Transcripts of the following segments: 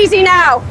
easy now.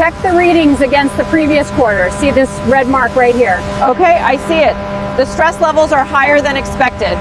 Check the readings against the previous quarter. See this red mark right here? Okay, I see it. The stress levels are higher than expected.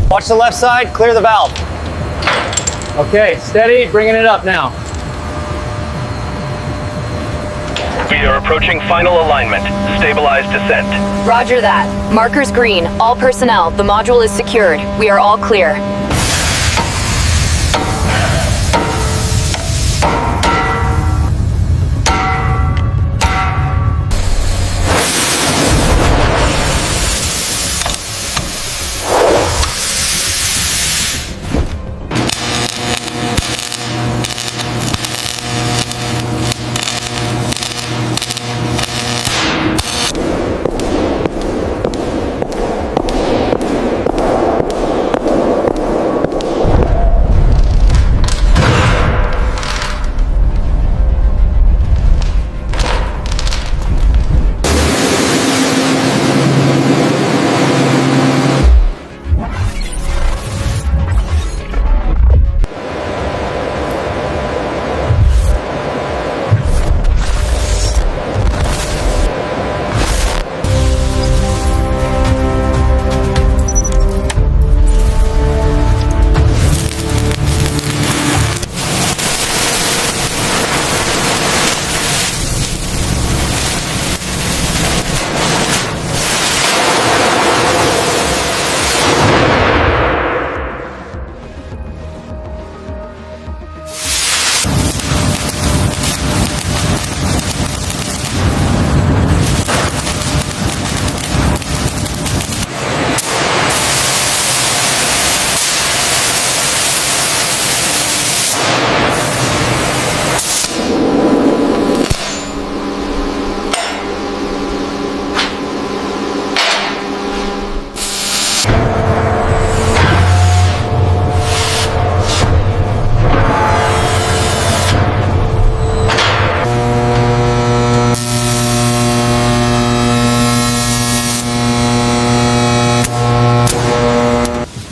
Watch the left side, clear the valve. Okay, steady, bringing it up now. We are approaching final alignment. Stabilize descent. Roger that. Markers green. All personnel, the module is secured. We are all clear.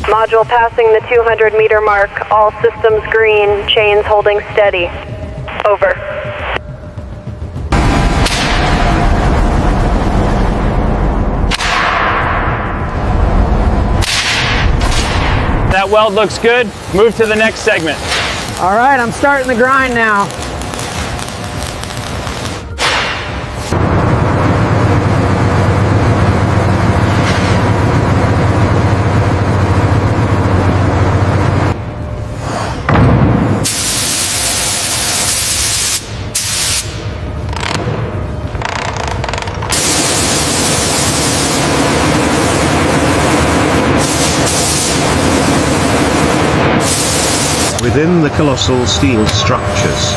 Module passing the 200-meter mark. All systems green. Chains holding steady. Over. that weld looks good, move to the next segment. All right, I'm starting the grind now. Within the colossal steel structures,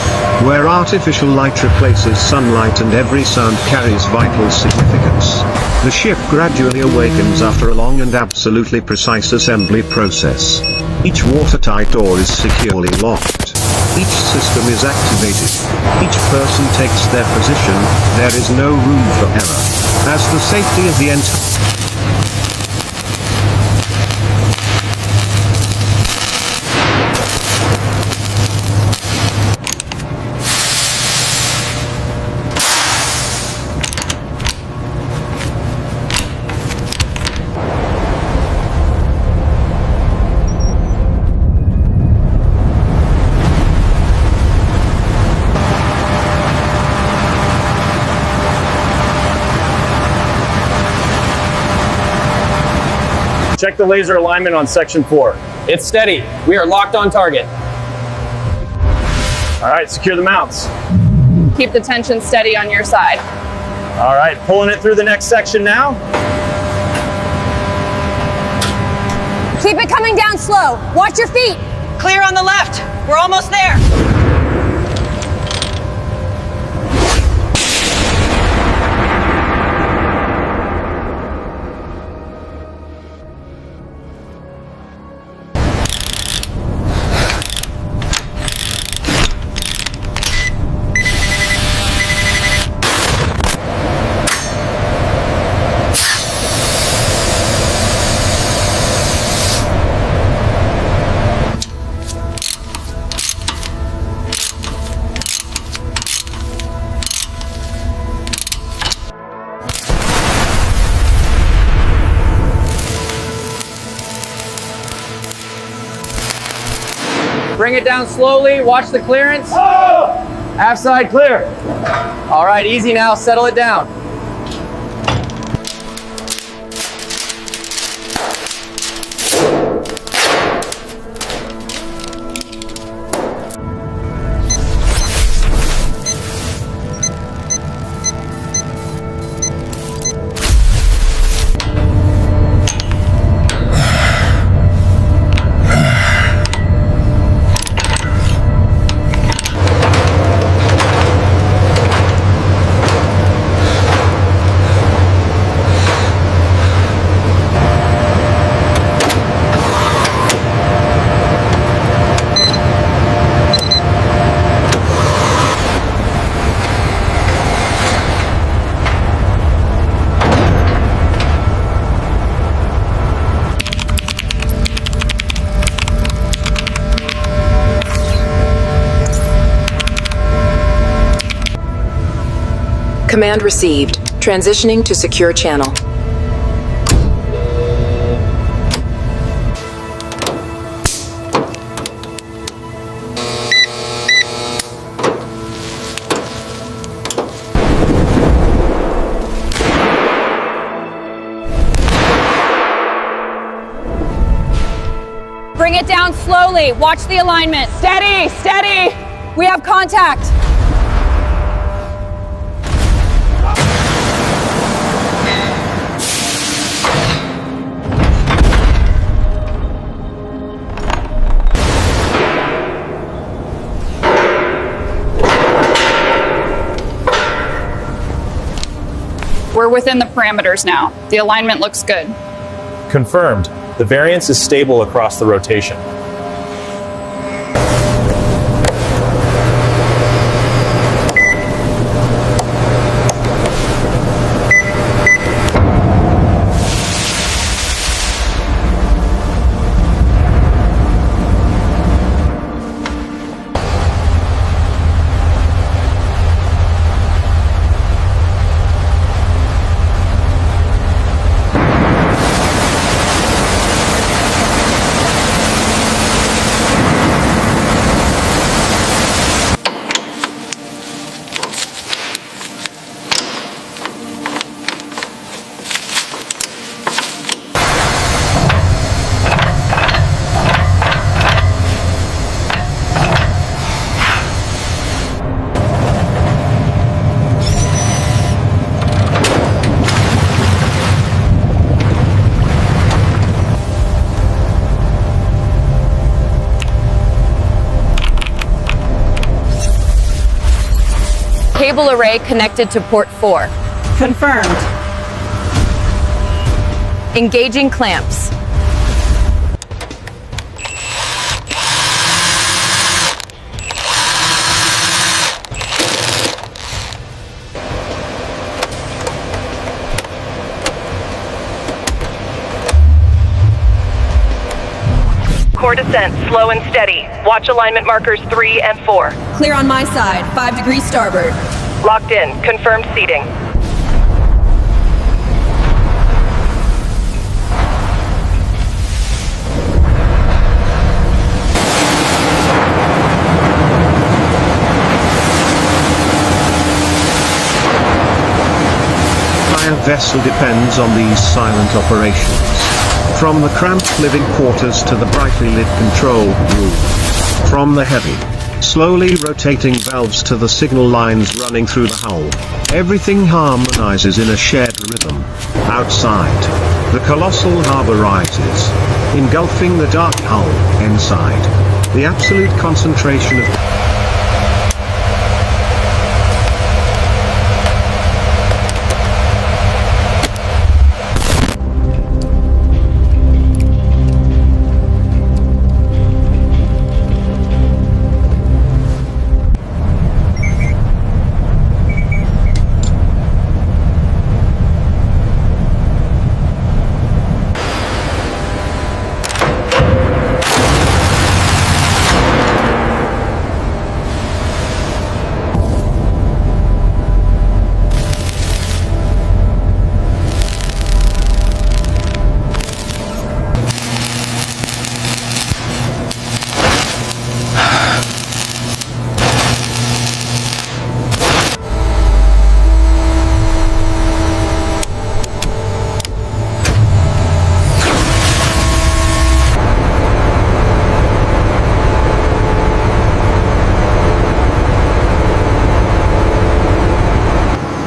where artificial light replaces sunlight and every sound carries vital significance, the ship gradually awakens after a long and absolutely precise assembly process. Each watertight door is securely locked. Each system is activated. Each person takes their position. There is no room for error. As the safety of the entire Check the laser alignment on section 4. It's steady. We are locked on target. All right, secure the mounts. Keep the tension steady on your side. All right, pulling it through the next section now. Keep it coming down slow. Watch your feet. Clear on the left. We're almost there. Bring it down slowly, watch the clearance. Half side clear. All right, easy now. Settle it down. Command received. Transitioning to secure channel. Bring it down slowly. Watch the alignment. Steady, steady. We have contact. We're within the parameters now. The alignment looks good. Confirmed. The variance is stable across the rotation. cable array connected to port 4. Confirmed. Engaging clamps. Core descent, slow and steady. Watch alignment markers 3 and 4. Clear on my side, 5 degrees starboard. Locked in. Confirmed seating. A vessel depends on these silent operations. From the cramped living quarters to the brightly lit control room. From the heavy, slowly rotating valves to the signal lines running through the hull. Everything harmonizes in a shared rhythm. Outside, the colossal harbor rises, engulfing the dark hull. Inside, the absolute concentration of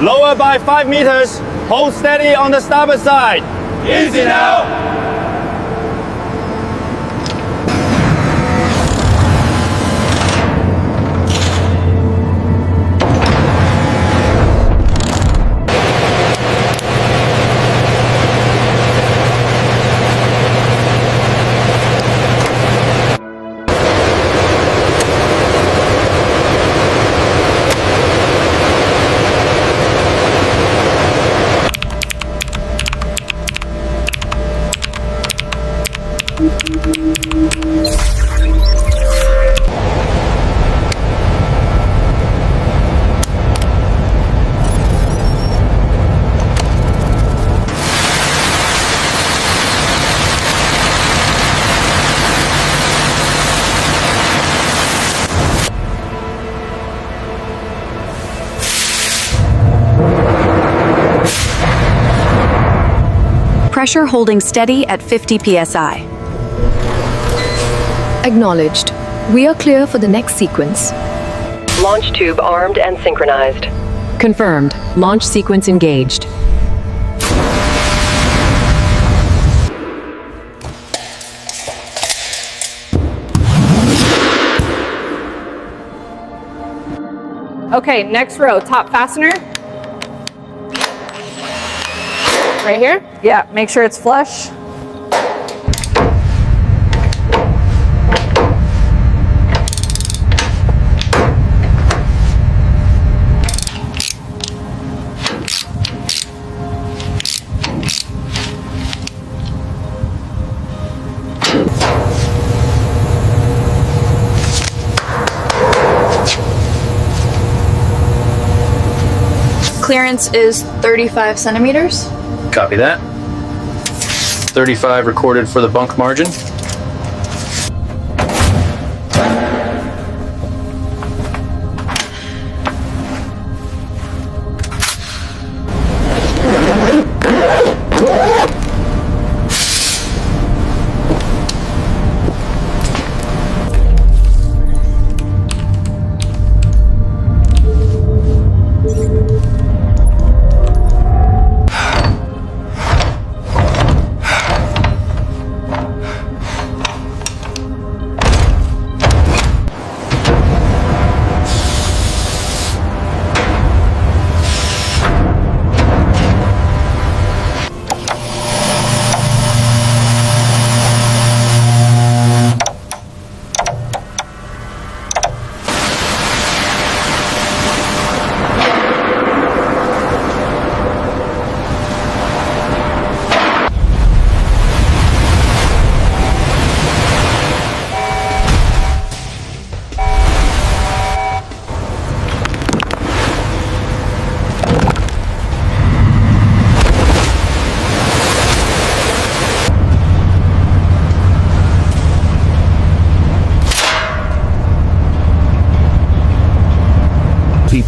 Lower by 5 meters. Hold steady on the starboard side. Easy now. Pressure holding steady at 50 psi. Acknowledged. We are clear for the next sequence. Launch tube armed and synchronized. Confirmed. Launch sequence engaged. Okay, next row, top fastener. Right here? Yeah, make sure it's flush. Clearance is 35 centimeters. Copy that. 35 recorded for the bunk margin.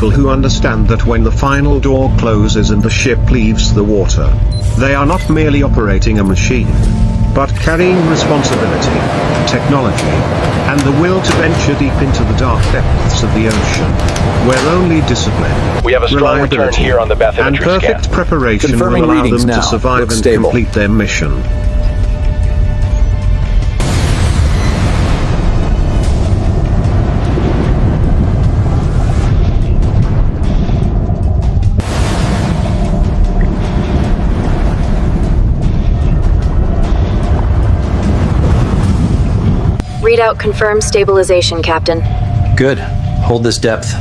people who understand that when the final door closes and the ship leaves the water, they are not merely operating a machine, but carrying responsibility, technology, and the will to venture deep into the dark depths of the ocean, where only discipline, We have a strong return reliability, here on the bathymetry and perfect scan. preparation Confirming will allow readings them now. to survive Looks and stable. complete their mission. Readout confirms stabilization, Captain. Good. Hold this depth.